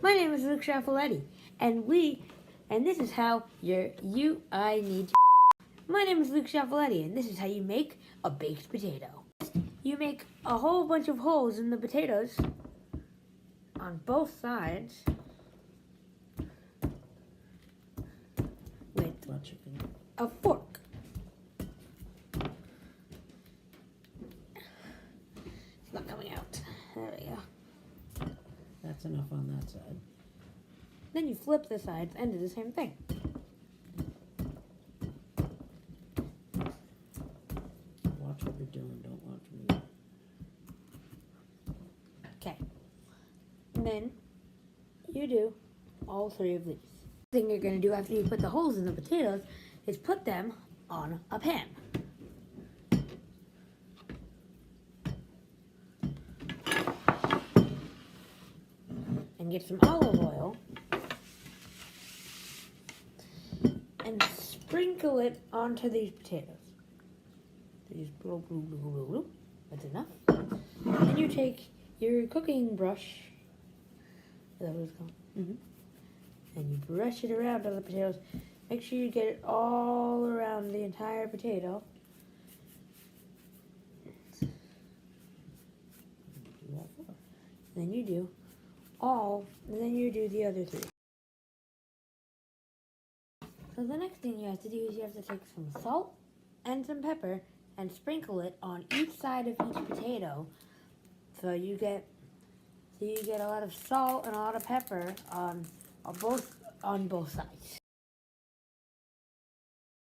My name is Luke Schiaffaletti, and this is how I need. My name is Luke Schiaffaletti, and this is how you make a baked potato. You make a whole bunch of holes in the potatoes on both sides with a fork. It's not coming out. There we go. That's enough on that side. Then you flip the sides and do the same thing. Watch what you're doing, don't watch me. Okay. And then you do all three of these. The thing you're going to do after you put the holes in the potatoes is put them on a pan. And get some olive oil and sprinkle it onto these potatoes. That's enough. Then you take your cooking brush, is that what it's called? And you brush it around on the potatoes. Make sure you get it all around the entire potato. Then you do the other three. So the next thing you have to do is you have to take some salt and some pepper and sprinkle it on each side of each potato. So you get a lot of salt and a lot of pepper on both sides.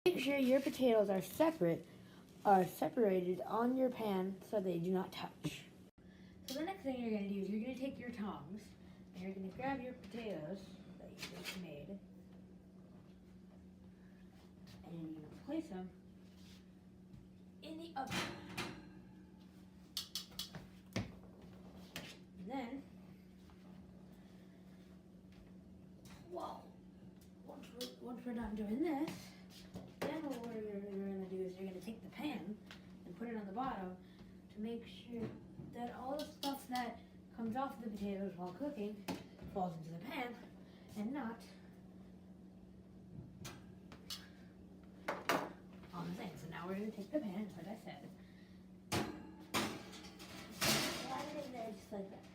Make sure your potatoes are separated on your pan so they do not touch. So the next thing you're going to do is you're going to take your tongs and you're going to grab your potatoes that you just made and you're going to place them in the oven. And then, once we're done doing this, then what you're going to do is you're going to take the pan and put it on the bottom to make sure that all the stuff that comes off the potatoes while cooking falls into the pan and not on the thing. So now we're going to take the pan, like I said, slide it in there just like that.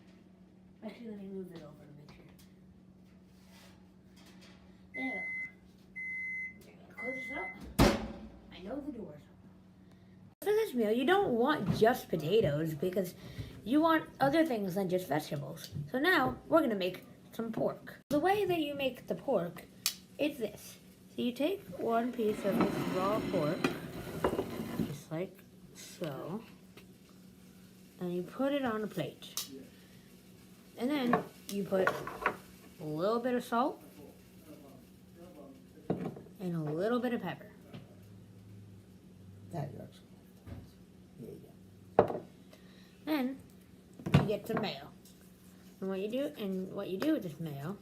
Actually, let me move it over to make sure. There you go. You're going to close this up. I know the door's open. For this meal, you don't want just potatoes because you want other things than just vegetables. So now we're going to make some pork. The way that you make the pork is this. So you take one piece of this raw pork, just like so, and you put it on a plate. And then you put a little bit of salt and a little bit of pepper. That works. There you go. Then you get some mayo. And what you do with this mayo,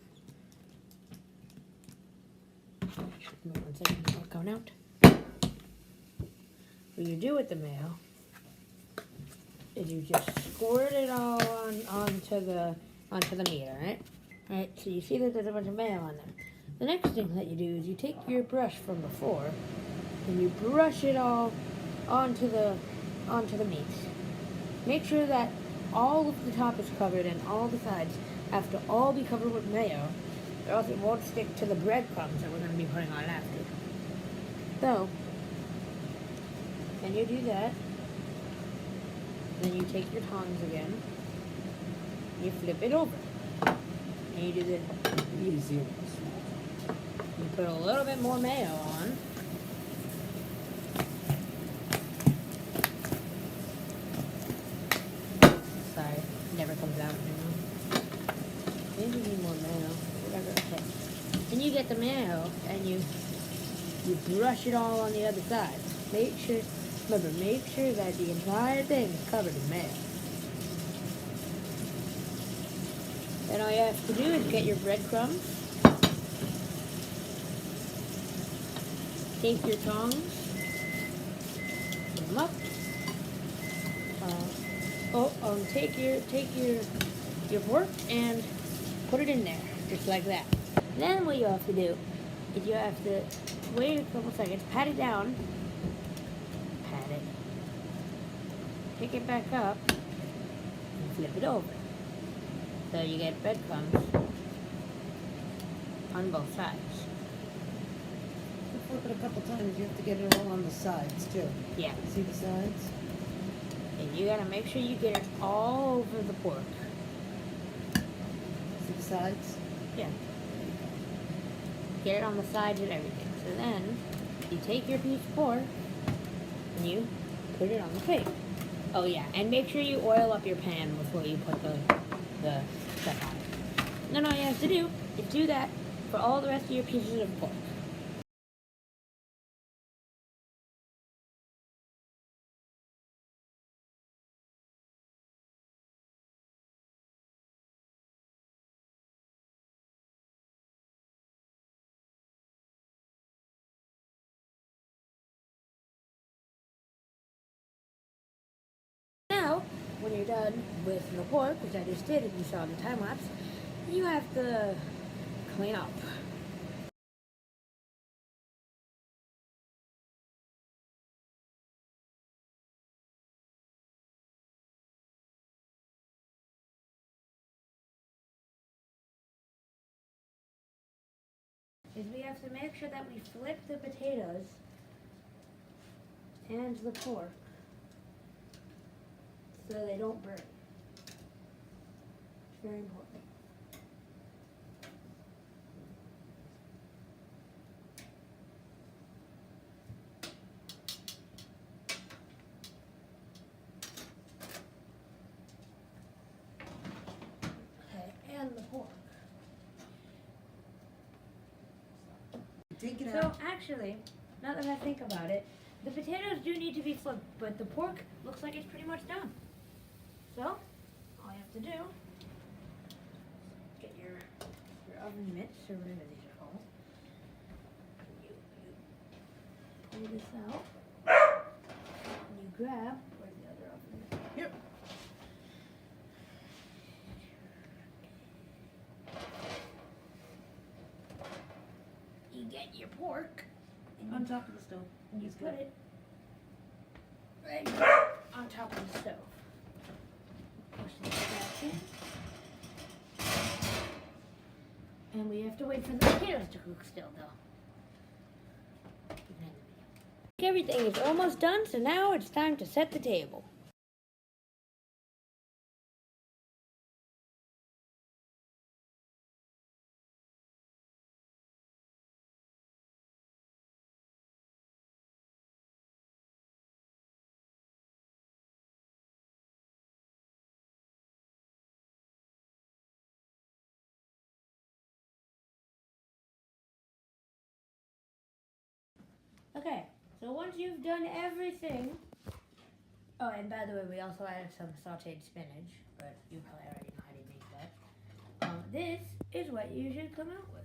one second, it's not coming out. What you do with the mayo is you just squirt it all onto the meat, alright? Alright, so you see that there's a bunch of mayo on there. The next thing that you do is you take your brush from before and you brush it all onto the meat. Make sure that all of the top is covered and all the sides have to all be covered with mayo, or else it won't stick to the breadcrumbs that we're going to be putting on after. So, then you do that. Then you take your tongs again. You flip it over. And you do the Easy. You put a little bit more mayo on. Sorry, it never comes out anymore. Maybe we need more mayo. Whatever, okay. Then you get the mayo and you brush it all on the other side. Make sure that the entire thing is covered in mayo. Then all you have to do is get your breadcrumbs. Take your tongs, put them up. Take your pork and put it in there, just like that. Then what you have to do is you have to wait a couple seconds, pat it down, pat it, pick it back up, and flip it over. So you get breadcrumbs on both sides. You flip it a couple times, you have to get it all on the sides too. Yeah. See the sides? And you gotta make sure you get it all over the pork. See the sides? Yeah. Get it on the sides and everything. So then you take your piece of pork and you put it on the plate. Oh yeah, and make sure you oil up your pan before you put the stuff on it. Then all you have to do is do that for all the rest of your pieces of pork. Now, when you're done with the pork, which I just did and you saw in the time lapse, you have to clean up. Is we have to make sure that we flip the potatoes and the pork so they don't burn. It's very important. Okay, and the pork. Take it So out. actually, now that I think about it, the potatoes do need to be flipped, but the pork looks like it's pretty much done. So, all you have to do, get your oven mitts, or whatever these are called. You pull this out, and you grab, where's the other oven mitt? Yep. You get your pork, and On top of the stove. you put it right on top of the stove. Push this back in. And we have to wait for the potatoes to cook still, though. Everything is almost done, so now it's time to set the table. Okay, so once you've done everything, oh, and by the way, we also added some sauteed spinach, but you probably already know how to make that. This is what you should come out with.